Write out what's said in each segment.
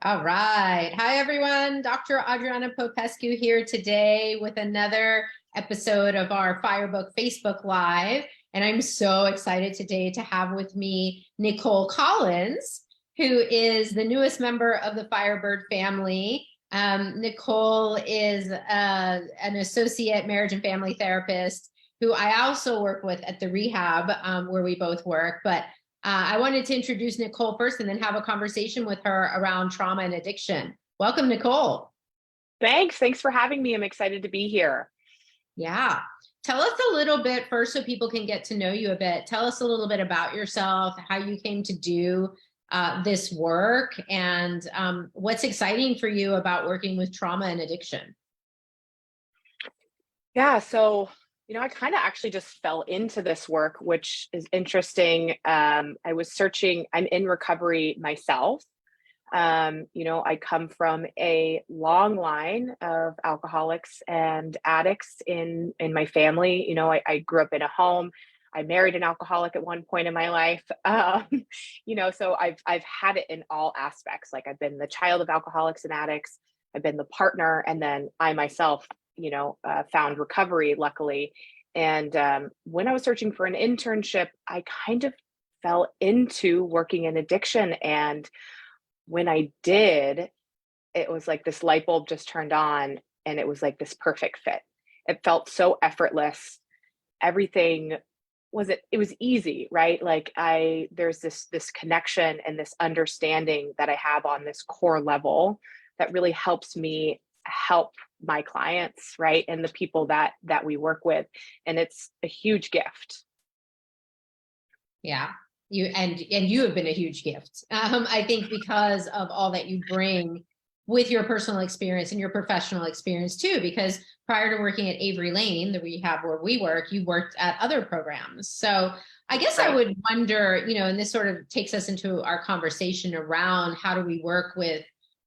All right. Hi, everyone. Dr. Adriana Popescu here today with another episode of our Firebook Facebook Live. And I'm so excited today to have with me Nicole Collins, who is the newest member of the Firebird family. Nicole is an associate marriage and family therapist who I also work with at the rehab where we both work. But I wanted to introduce Nicole first and then have a conversation with her around trauma and addiction. Welcome, Nicole. Thanks for having me. I'm excited to be here. Yeah. Tell us a little bit first so people can get to know you a bit. Tell us a little bit about yourself, how you came to do this work, and what's exciting for you about working with trauma and addiction. Yeah, so I kind of actually just fell into this work, which is interesting. I was searching, I'm in recovery myself. I come from a long line of alcoholics and addicts in my family. I grew up in a home. I married an alcoholic at one point in my life. So I've had it in all aspects. Like I've been the child of alcoholics and addicts. I've been the partner, and then I myself found recovery, luckily. And when I was searching for an internship, I kind of fell into working in addiction. And when I did, it was like this light bulb just turned on, and it was like this perfect fit. It felt so effortless. Everything it was easy, right? Like there's this connection and this understanding that I have on this core level that really helps me help my clients, right? And the people that we work with. And it's a huge gift. Yeah. You have been a huge gift. I think because of all that you bring with your personal experience and your professional experience too, because prior to working at Avery Lane, the rehab where we work, you worked at other programs. So I guess right. I would wonder, and this sort of takes us into our conversation around how do we work with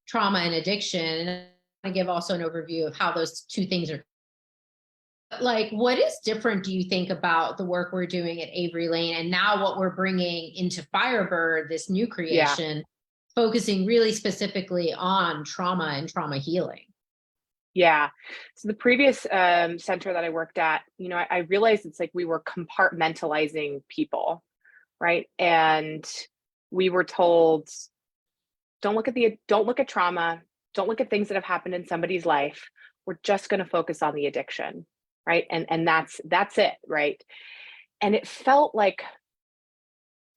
trauma and addiction. And I give also an overview of how those two things are. Like, what is different, do you think, about the work we're doing at Avery Lane and now what we're bringing into Firebird, this new creation, focusing really specifically on trauma and trauma healing? Yeah. So the previous center that I worked at, I realized it's like we were compartmentalizing people, right? And we were told, don't look at trauma, don't look at things that have happened in somebody's life. We're just going to focus on the addiction. Right. And that's it. Right. And it felt like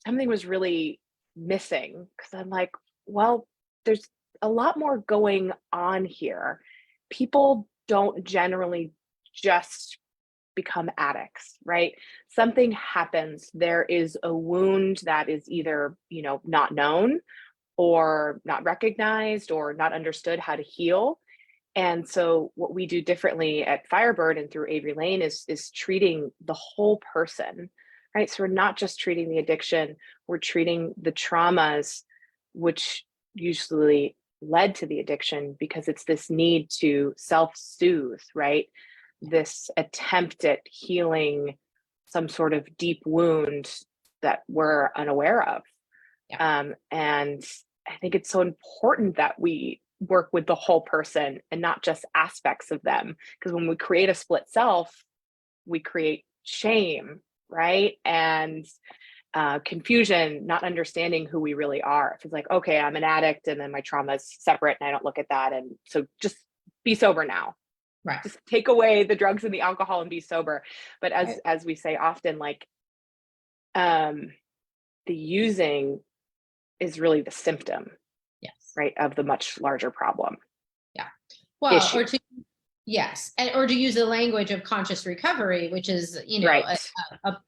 something was really missing, because I'm like, well, there's a lot more going on here. People don't generally just become addicts, right? Something happens. There is a wound that is either, not known or not recognized or not understood how to heal. And so what we do differently at Firebird and through Avery Lane is treating the whole person, right? So we're not just treating the addiction, we're treating the traumas, which usually led to the addiction, because it's this need to self-soothe, right? This attempt at healing some sort of deep wound that we're unaware of. Yeah. And I think it's so important that we work with the whole person and not just aspects of them. Because when we create a split self, we create shame, right? And confusion, not understanding who we really are. If it's like, okay, I'm an addict and then my trauma is separate and I don't look at that. And so just be sober now. Right. Just take away the drugs and the alcohol and be sober. But as we say often, like the using is really the symptom. Yes. Right. Of the much larger problem. Yeah. Well, or to use the language of conscious recovery, which is, right.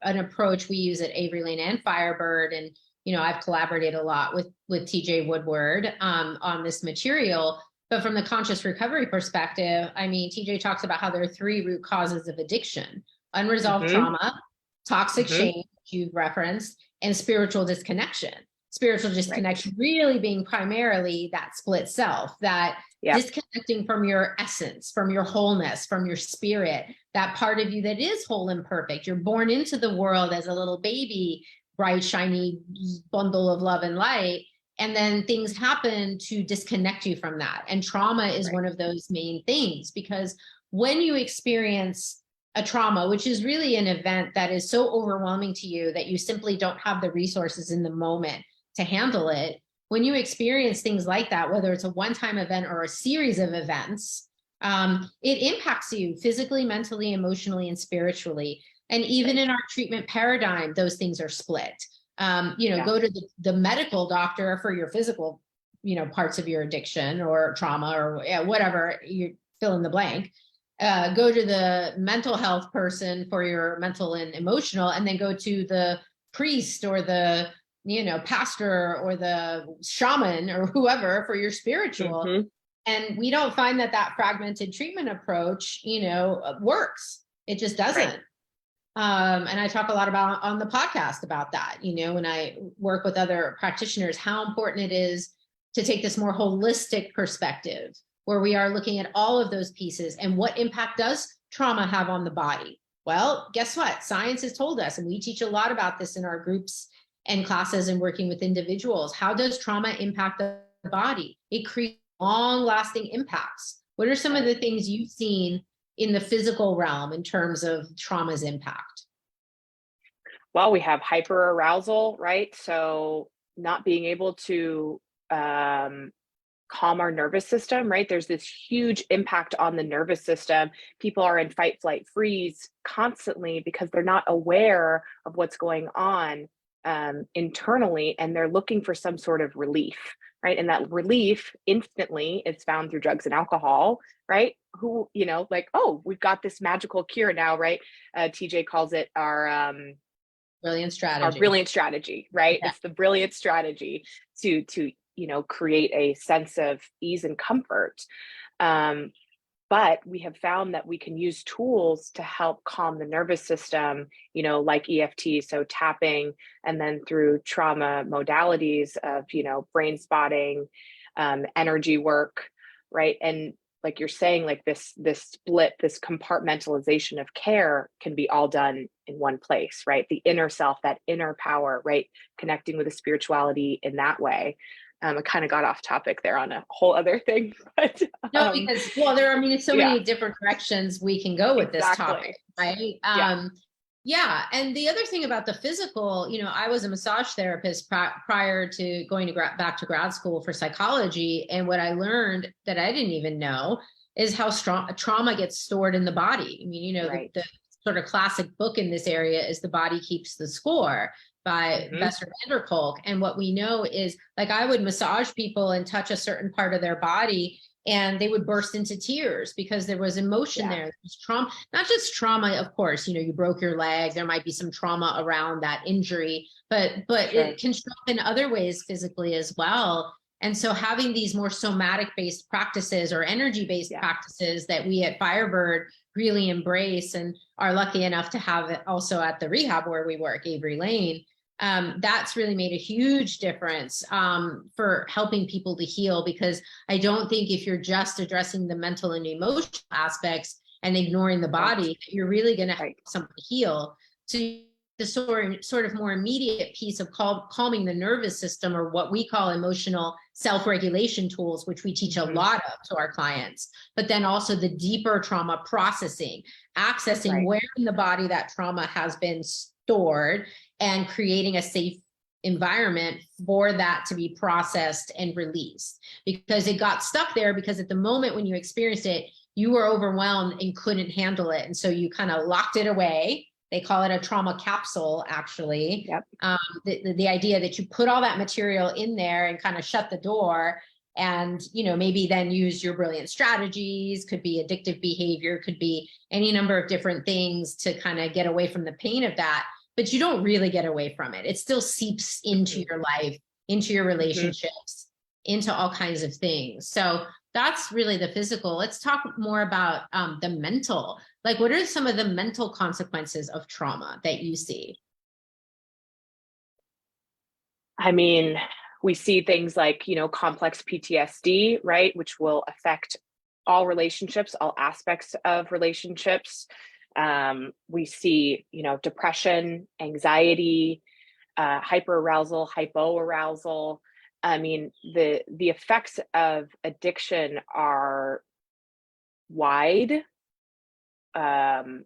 An approach we use at Avery Lane and Firebird. And, I've collaborated a lot with TJ Woodward on this material. But from the conscious recovery perspective, TJ talks about how there are 3 root causes of addiction: unresolved trauma, toxic shame, which you've referenced, and spiritual disconnection. Spiritual disconnection really being primarily that split self, that disconnecting from your essence, from your wholeness, from your spirit, that part of you that is whole and perfect. You're born into the world as a little baby, bright, shiny bundle of love and light. And then things happen to disconnect you from that. And trauma is one of those main things, because when you experience a trauma, which is really an event that is so overwhelming to you that you simply don't have the resources in the moment to handle it, when you experience things like that, whether it's a one-time event or a series of events, it impacts you physically, mentally, emotionally, and spiritually. And even in our treatment paradigm, those things are split. Go to the medical doctor for your physical, parts of your addiction or trauma or whatever, you fill in the blank. Go to the mental health person for your mental and emotional, and then go to the priest or the pastor or the shaman or whoever for your spiritual. Mm-hmm. And we don't find that fragmented treatment approach, works. It just doesn't. Right. And I talk a lot about on the podcast about that, when I work with other practitioners, how important it is to take this more holistic perspective where we are looking at all of those pieces and what impact does trauma have on the body? Well, guess what? Science has told us, and we teach a lot about this in our groups and classes and working with individuals. How does trauma impact the body? It creates long-lasting impacts. What are some of the things you've seen in the physical realm in terms of trauma's impact? Well, we have hyperarousal, right? So not being able to calm our nervous system, right? There's this huge impact on the nervous system. People are in fight, flight, freeze constantly because they're not aware of what's going on internally, and they're looking for some sort of relief, right? And that relief instantly is found through drugs and alcohol, right? Who, oh, we've got this magical cure now, right? TJ calls it our brilliant strategy. Our brilliant strategy, right? Yeah. It's the brilliant strategy to create a sense of ease and comfort. But we have found that we can use tools to help calm the nervous system, like EFT, so tapping, and then through trauma modalities of, brain spotting, energy work, right? And like you're saying, like this split, this compartmentalization of care can be all done in one place, right? The inner self, that inner power, right? Connecting with the spirituality in that way. I kind of got off topic there on a whole other thing, but no, because it's so many different directions we can go with this topic, right? Yeah. And the other thing about the physical, I was a massage therapist prior to going back to grad school for psychology. And what I learned that I didn't even know is how strong trauma gets stored in the body. I mean, the sort of classic book in this area is The Body Keeps the Score by Bessel van der Kolk. And what we know is, like, I would massage people and touch a certain part of their body, and they would burst into tears because there was emotion there. There was trauma, not just trauma, of course, you broke your leg, there might be some trauma around that injury, but it can show up in other ways physically as well. And so having these more somatic based practices or energy based practices that we at Firebird really embrace and are lucky enough to have it also at the rehab where we work, Avery Lane. That's really made a huge difference for helping people to heal, because I don't think if you're just addressing the mental and emotional aspects and ignoring the body, you're really going to help someone heal. So the sort of more immediate piece of calming the nervous system, or what we call emotional self-regulation tools, which we teach a lot of to our clients, but then also the deeper trauma processing, accessing where in the body that trauma has been stored, and creating a safe environment for that to be processed and released, because it got stuck there because at the moment when you experienced it, you were overwhelmed and couldn't handle it. And so you kind of locked it away. They call it a trauma capsule, actually. The idea that you put all that material in there and kind of shut the door, and maybe then use your brilliant strategies, could be addictive behavior, could be any number of different things to kind of get away from the pain of that. But you don't really get away from it. It still seeps into your life, into your relationships, into all kinds of things. So that's really the physical. Let's talk more about the mental. Like, what are some of the mental consequences of trauma that you see? I mean, we see things like, complex PTSD, right? Which will affect all relationships, all aspects of relationships. We see, depression, anxiety, hyperarousal, hypoarousal, I mean, the effects of addiction are wide, um,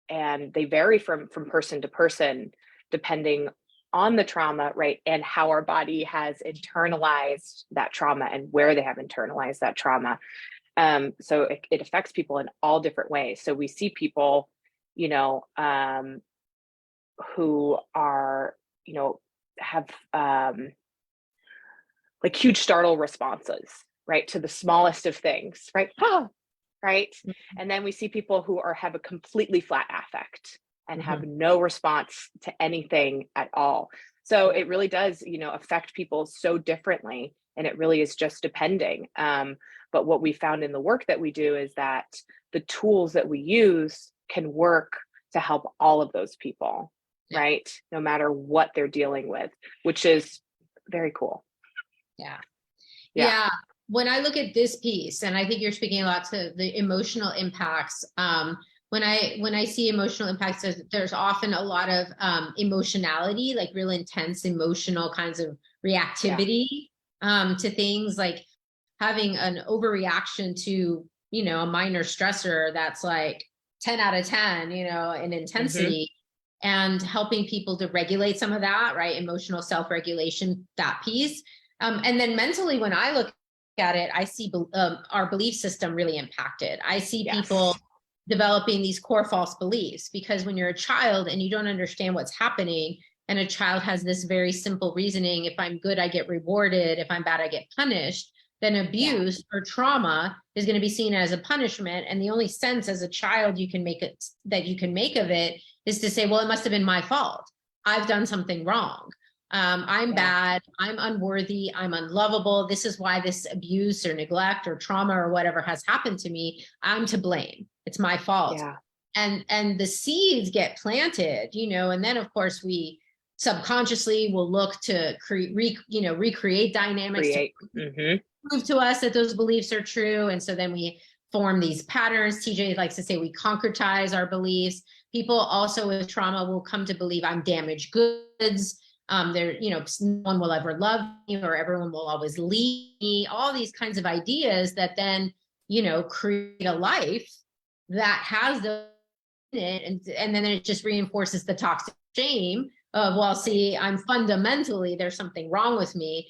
and they vary from person to person, depending on the trauma, right? And how our body has internalized that trauma and where they have internalized that trauma. So it affects people in all different ways. So we see people, you know, who are, you know, have like huge startle responses, right, to the smallest of things, right? Ah, right. And then we see people who have a completely flat affect and have no response to anything at all. So it really does, you know, affect people so differently, and it really is just depending. But what we found in the work that we do is that the tools that we use can work to help all of those people, right? No matter what they're dealing with, which is very cool. Yeah. Yeah. Yeah. When I look at this piece, and I think you're speaking a lot to the emotional impacts, when I see emotional impacts, there's often a lot of emotionality, like real intense emotional kinds of reactivity to things, like having an overreaction to, you know, a minor stressor that's like 10 out of 10, you know, in intensity, and helping people to regulate some of that, right? Emotional self-regulation, that piece. And then mentally, when I look at it, I see our belief system really impacted. I see people developing these core false beliefs, because when you're a child and you don't understand what's happening, and a child has this very simple reasoning: if I'm good, I get rewarded; if I'm bad, I get punished. Then abuse or trauma is going to be seen as a punishment. And the only sense as a child you can make it, that you can make of it, is to say, well, it must have been my fault. I've done something wrong. I'm bad, I'm unworthy, I'm unlovable. This is why this abuse or neglect or trauma or whatever has happened to me. I'm to blame. It's my fault. And the seeds get planted, you know, and then of course we subconsciously will look to recreate dynamics to prove to us that those beliefs are true. And so then we form these patterns. TJ likes to say we concretize our beliefs. People also with trauma will come to believe I'm damaged goods. You know, no one will ever love me, or everyone will always leave me. All these kinds of ideas that then, you know, create a life that has those in it, and then it just reinforces the toxic shame of, well, see, I'm fundamentally, there's something wrong with me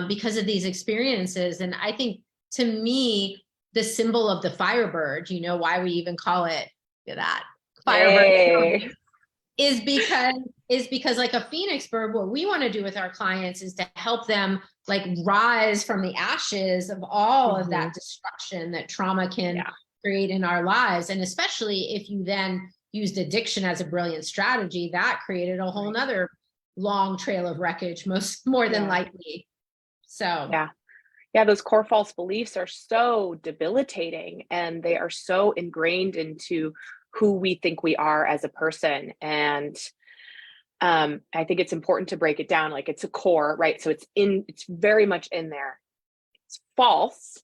because of these experiences. And I think, to me, the symbol of the Firebird, you know, why we even call it that Firebird, is because like a phoenix bird, what we want to do with our clients is to help them like rise from the ashes of all of that destruction that trauma can create in our lives. And especially if you then used addiction as a brilliant strategy, that created a whole nother long trail of wreckage, more than likely. So those core false beliefs are so debilitating, and they are so ingrained into who we think we are as a person. And I think it's important to break it down. Like, it's a core, right? So it's very much in there. It's false,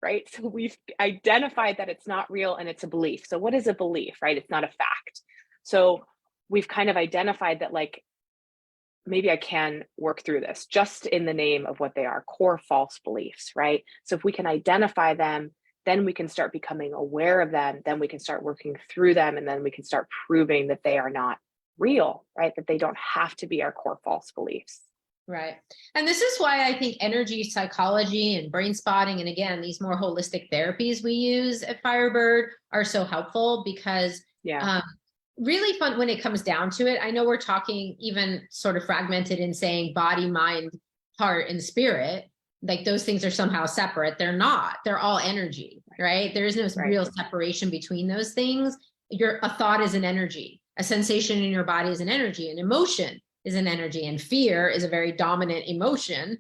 right? So we've identified that it's not real and it's a belief. So what is a belief, right? It's not a fact. So we've kind of identified that, like, maybe I can work through this just in the name of what they are, core false beliefs, right? So if we can identify them, then we can start becoming aware of them, then we can start working through them, and then we can start proving that they are not real, right? That they don't have to be our core false beliefs. Right. And this is why I think energy psychology and brain spotting, and again, these more holistic therapies we use at Firebird, are so helpful, because really fun when it comes down to it. I know we're talking even sort of fragmented in saying body, mind, heart, and spirit, like those things are somehow separate. They're not. They're all energy, right? There is no real separation between those things. A thought is an energy. A sensation in your body is an energy. An emotion is an energy. And fear is a very dominant emotion.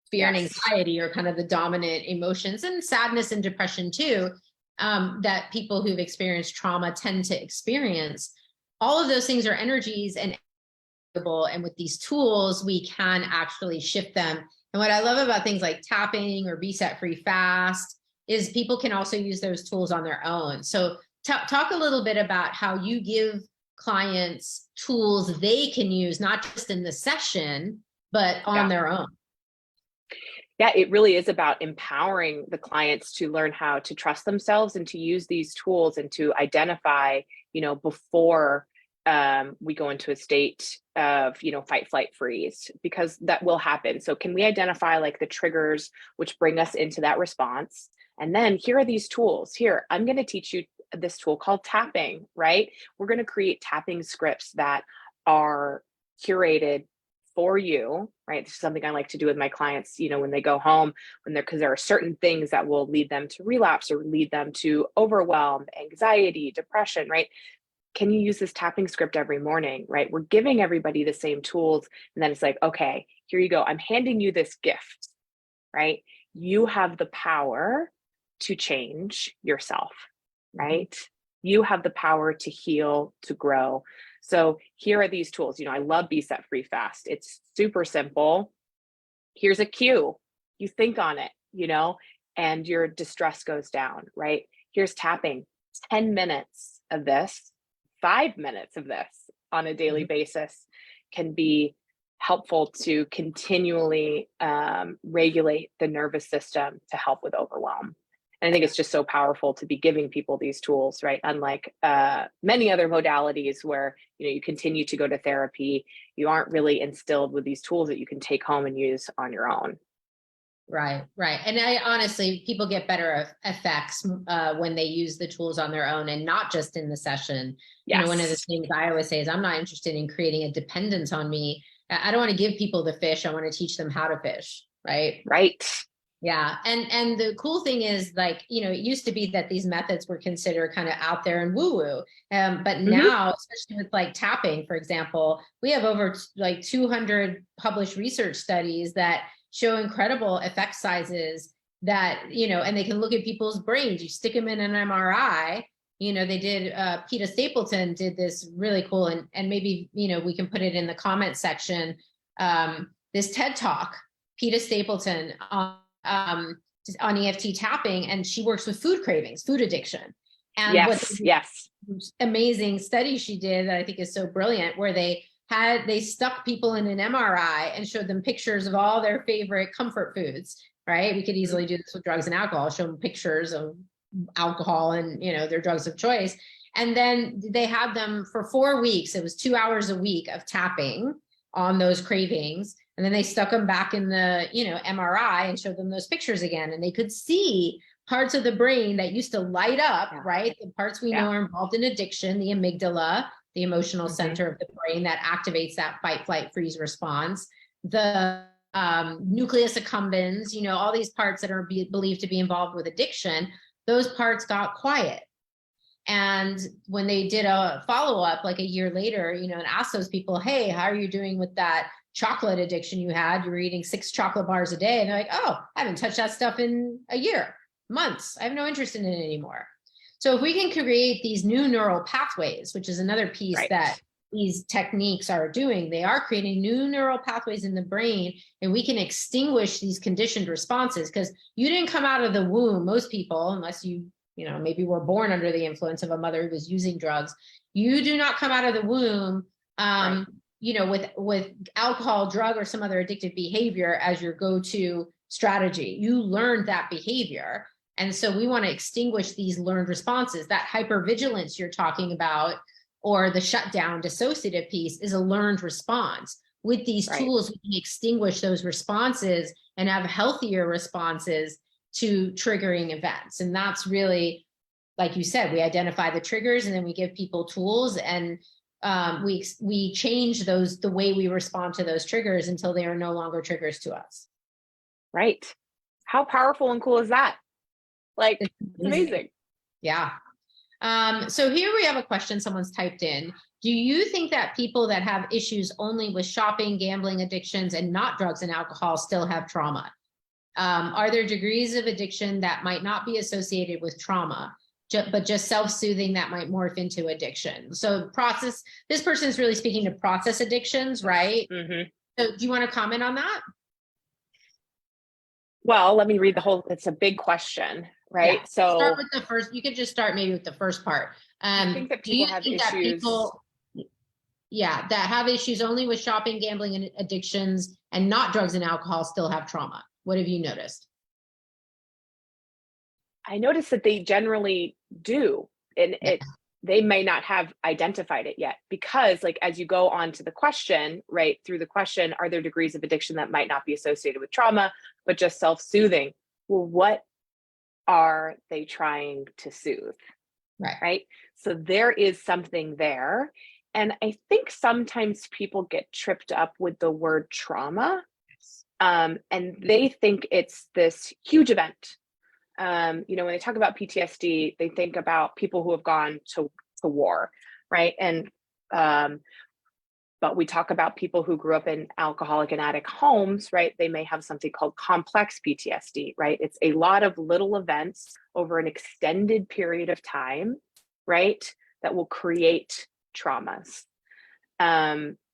Fear and anxiety are kind of the dominant emotions, and sadness and depression too, that people who've experienced trauma tend to experience. All of those things are energies, and with these tools, we can actually shift them. And what I love about things like tapping or Be Set Free Fast is people can also use those tools on their own. So talk a little bit about how you give clients tools they can use, not just in the session, but on their own. Yeah, it really is about empowering the clients to learn how to trust themselves and to use these tools and to identify, before we go into a state of, fight, flight, freeze, because that will happen. So can we identify like the triggers which bring us into that response? And then here are these tools. Here, I'm going to teach you this tool called tapping, right? We're going to create tapping scripts that are curated for you, right? This is something I like to do with my clients, when they go home, because there are certain things that will lead them to relapse or lead them to overwhelm, anxiety, depression, right? Can you use this tapping script every morning, right? We're giving everybody the same tools. And then it's like, okay, here you go. I'm handing you this gift, right? You have the power to change yourself, right? You have the power to heal, to grow. So here are these tools. I love Be Set Free Fast. It's super simple. Here's a cue. You think on it, and your distress goes down, right? Here's tapping. 10 minutes of this, 5 minutes of this on a daily basis can be helpful to continually regulate the nervous system to help with overwhelm. And I think it's just so powerful to be giving people these tools, right? Unlike many other modalities where, you continue to go to therapy, you aren't really instilled with these tools that you can take home and use on your own. Right. And I honestly, people get better effects when they use the tools on their own and not just in the session. Yes. One of the things I always say is I'm not interested in creating a dependence on me. I don't want to give people the fish. I want to teach them how to fish. Right. Right. Yeah. And the cool thing is, like, it used to be that these methods were considered kind of out there and woo-woo. But now, especially with like tapping, for example, we have over like 200 published research studies that show incredible effect sizes that, and they can look at people's brains. You stick them in an MRI, they did, Peter Stapleton did this really cool, and maybe, we can put it in the comment section. This TED Talk, Peter Stapleton on EFT tapping, and she works with food cravings, food addiction. And yes. Amazing study she did that I think is so brilliant, where they stuck people in an MRI and showed them pictures of all their favorite comfort foods, right? We could easily do this with drugs and alcohol, show them pictures of alcohol and, their drugs of choice. And then they had them for 4 weeks. It was 2 hours a week of tapping on those cravings. And then they stuck them back in the, MRI and showed them those pictures again. And they could see parts of the brain that used to light up, right? The parts we know are involved in addiction, the amygdala, the emotional center of the brain that activates that fight, flight, freeze response, the nucleus accumbens, all these parts that are believed to be involved with addiction, those parts got quiet. And when they did a follow-up like a year later, and asked those people, hey, how are you doing with that chocolate addiction you had? You were eating 6 chocolate bars a day. And they're like, oh, I haven't touched that stuff in a year, months. I have no interest in it anymore. So if we can create these new neural pathways, which is another piece that these techniques are doing, they are creating new neural pathways in the brain, and we can extinguish these conditioned responses, because you didn't come out of the womb, most people, unless you maybe were born under the influence of a mother who was using drugs. You do not come out of the womb, with alcohol, drug, or some other addictive behavior as your go-to strategy. You learned that behavior. And so we want to extinguish these learned responses. That hypervigilance you're talking about, or the shutdown dissociative piece, is a learned response. With these tools, we can extinguish those responses and have healthier responses to triggering events. And that's really, like you said, we identify the triggers and then we give people tools, and we change the way we respond to those triggers until they are no longer triggers to us. Right. How powerful and cool is that? Like, it's amazing. Yeah. So here we have a question someone's typed in. Do you think that people that have issues only with shopping, gambling, addictions, and not drugs and alcohol still have trauma? Are there degrees of addiction that might not be associated with trauma, but just self-soothing that might morph into addiction? So this person is really speaking to process addictions, right? Mm-hmm. So do you want to comment on that? Well, let me read it's a big question, right? Yeah. So start with the first, you could just start maybe with the first part. I think that people have issues. That have issues only with shopping, gambling, and addictions, and not drugs and alcohol, still have trauma? What have you noticed? I noticed that they generally do, and Yeah. they may not have identified it yet, because like as you go on to the question, right, through the question, are there degrees of addiction that might not be associated with trauma, but just self-soothing? Well, what are they trying to soothe? Right. Right. So there is something there. And I think sometimes people get tripped up with the word trauma, and they think it's this huge event. When they talk about PTSD, they think about people who have gone to war, right? And but we talk about people who grew up in alcoholic and addict homes, right? They may have something called complex PTSD, right? It's a lot of little events over an extended period of time, right? That will create traumas.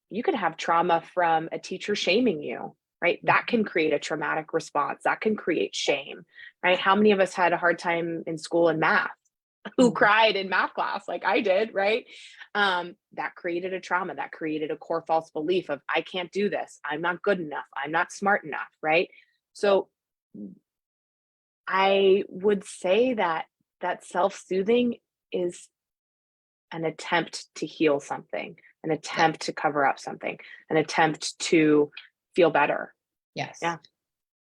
You could have trauma from a teacher shaming you, right? That can create a traumatic response. That can create shame, right? How many of us had a hard time in school in math? Who cried in math class like I did, right? That created a trauma. That created a core false belief of, I can't do this. I'm not good enough. I'm not smart enough, right? So I would say that self-soothing is an attempt to heal something, an attempt to cover up something, an attempt to feel better. Yes. Yeah.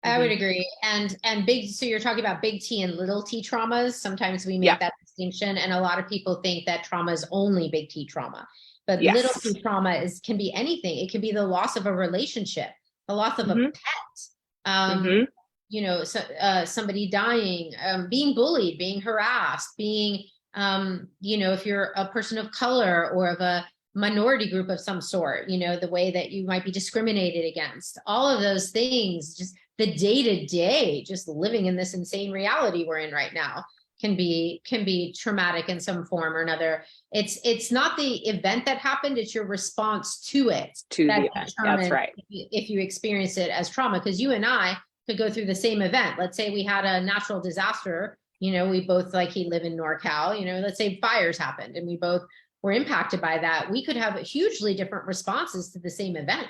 I would agree. And so you're talking about big T and little T traumas. Sometimes we make that distinction, and a lot of people think that trauma is only big T trauma. But little T trauma can be anything. It can be the loss of a relationship, the loss of a pet, somebody dying, being bullied, being harassed, being, if you're a person of color or of a minority group of some sort, the way that you might be discriminated against, all of those things, just the day-to-day, just living in this insane reality we're in right now can be traumatic in some form or another. It's not the event that happened, it's your response to it The event. That's right. If you experience it as trauma, because you and I could go through the same event. Let's say we had a natural disaster, we both live in NorCal, let's say fires happened and we both were impacted by that. We could have hugely different responses to the same event.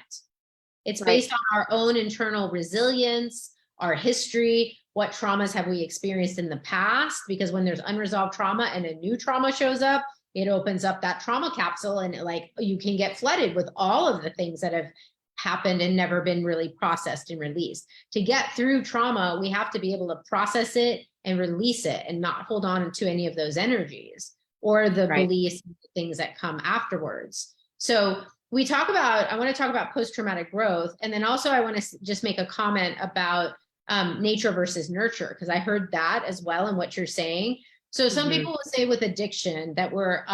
It's based on our own internal resilience, our history, what traumas have we experienced in the past, because when there's unresolved trauma and a new trauma shows up, it opens up that trauma capsule, and you can get flooded with all of the things that have happened and never been really processed and released. To get through trauma, we have to be able to process it and release it and not hold on to any of those energies or the beliefs, things that come afterwards. So I want to talk about post-traumatic growth. And then also I want to just make a comment about nature versus nurture, because I heard that as well in what you're saying. So some people will say with addiction that we're,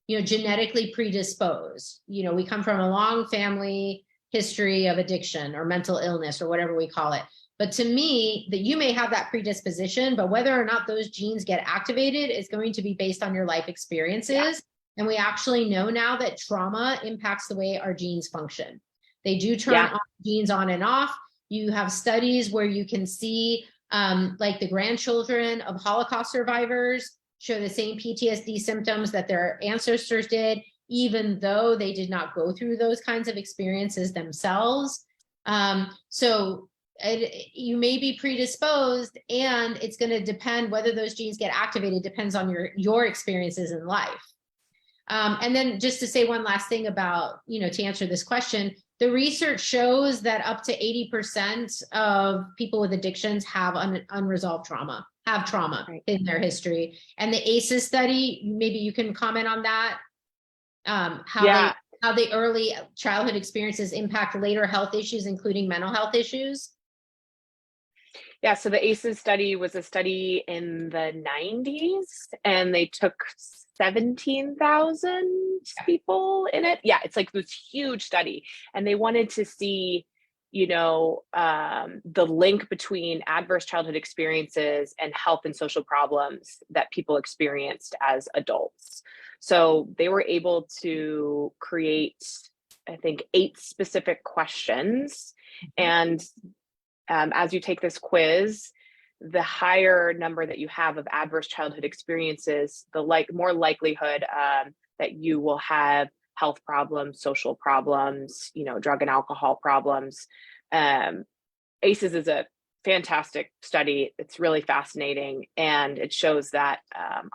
genetically predisposed. We come from a long family history of addiction or mental illness or whatever we call it. But to me, that you may have that predisposition, but whether or not those genes get activated is going to be based on your life experiences. Yeah. And we actually know now that trauma impacts the way our genes function. They do turn genes on and off. You have studies where you can see the grandchildren of Holocaust survivors show the same PTSD symptoms that their ancestors did, even though they did not go through those kinds of experiences themselves. You may be predisposed, and it's going to depend whether those genes get activated, depends on your experiences in life. And then just to say one last thing about, to answer this question, the research shows that up to 80% of people with addictions have unresolved trauma, in their history. And the ACEs study, maybe you can comment on that, how the early childhood experiences impact later health issues, including mental health issues. Yeah, so the ACEs study was a study in the 90s, and they took 17,000 people in it. Yeah, it's this huge study. And they wanted to see, the link between adverse childhood experiences and health and social problems that people experienced as adults. So they were able to create, I think, 8 specific questions. And as you take this quiz, the higher number that you have of adverse childhood experiences, the more likelihood that you will have health problems, social problems, drug and alcohol problems. ACEs is a fantastic study. It's really fascinating. And it shows that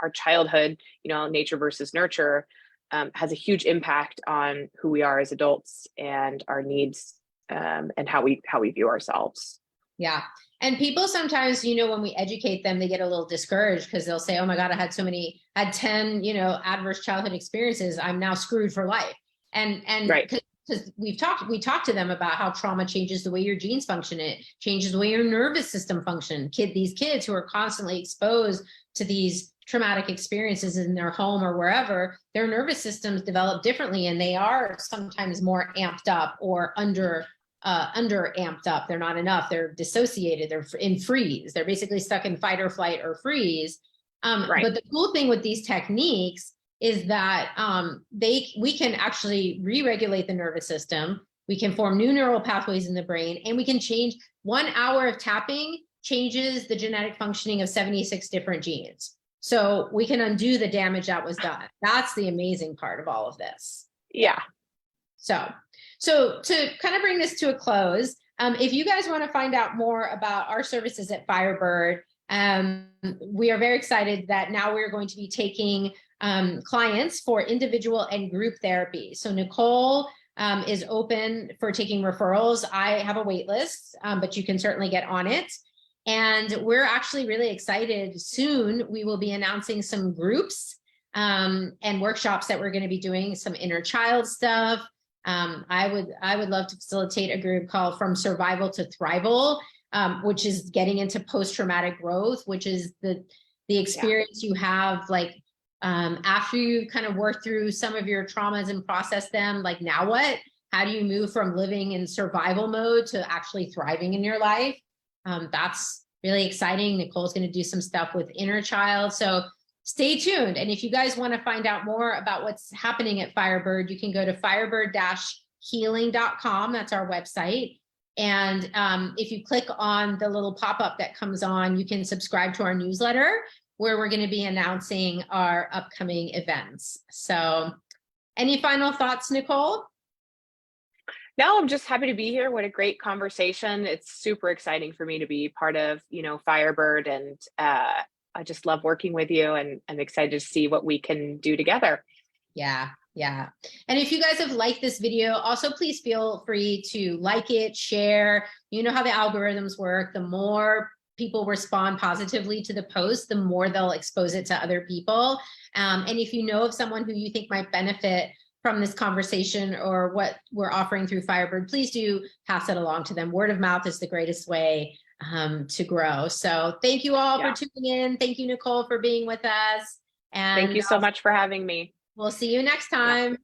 our childhood, nature versus nurture, has a huge impact on who we are as adults and our needs, and how we view ourselves. Yeah. And people sometimes, when we educate them, they get a little discouraged because they'll say, oh my God, I had 10, adverse childhood experiences. I'm now screwed for life. And right. Because we talked to them about how trauma changes the way your genes function. It changes the way your nervous system function. These kids who are constantly exposed to these traumatic experiences in their home or wherever, their nervous systems develop differently, and they are sometimes more amped up or under amped up. They're not enough. They're dissociated. They're in freeze. They're basically stuck in fight or flight or freeze. Right. But the cool thing with these techniques is that we can actually re-regulate the nervous system. We can form new neural pathways in the brain, and we can change 1 hour of tapping changes the genetic functioning of 76 different genes. So we can undo the damage that was done. That's the amazing part of all of this. Yeah. So to kind of bring this to a close, if you guys want to find out more about our services at Firebird, we are very excited that now we're going to be taking clients for individual and group therapy. So Nicole is open for taking referrals. I have a wait list, but you can certainly get on it. And we're actually really excited. Soon we will be announcing some groups and workshops that we're going to be doing, some inner child stuff. I would love to facilitate a group called From Survival to Thrival, which is getting into post-traumatic growth, which is the experience you have after you kind of work through some of your traumas and process them. Like, now what? How do you move from living in survival mode to actually thriving in your life? That's really exciting. Nicole's going to do some stuff with inner child. So stay tuned. And if you guys want to find out more about what's happening at Firebird, you can go to firebird-healing.com. That's our website. And if you click on the little pop-up that comes on, you can subscribe to our newsletter, where we're going to be announcing our upcoming events. So any final thoughts, Nicole? No, I'm just happy to be here. What a great conversation. It's super exciting for me to be part of, Firebird, and I just love working with you, and I'm excited to see what we can do together. Yeah. And if you guys have liked this video, also please feel free to like it, share. You know how the algorithms work. The more people respond positively to the post, the more they'll expose it to other people. And if you know of someone who you think might benefit from this conversation or what we're offering through Firebird, please do pass it along to them. Word of mouth is the greatest way to grow. So thank you all for tuning in. Thank you, Nicole, for being with us. And thank you so much for having me. We'll see you next time.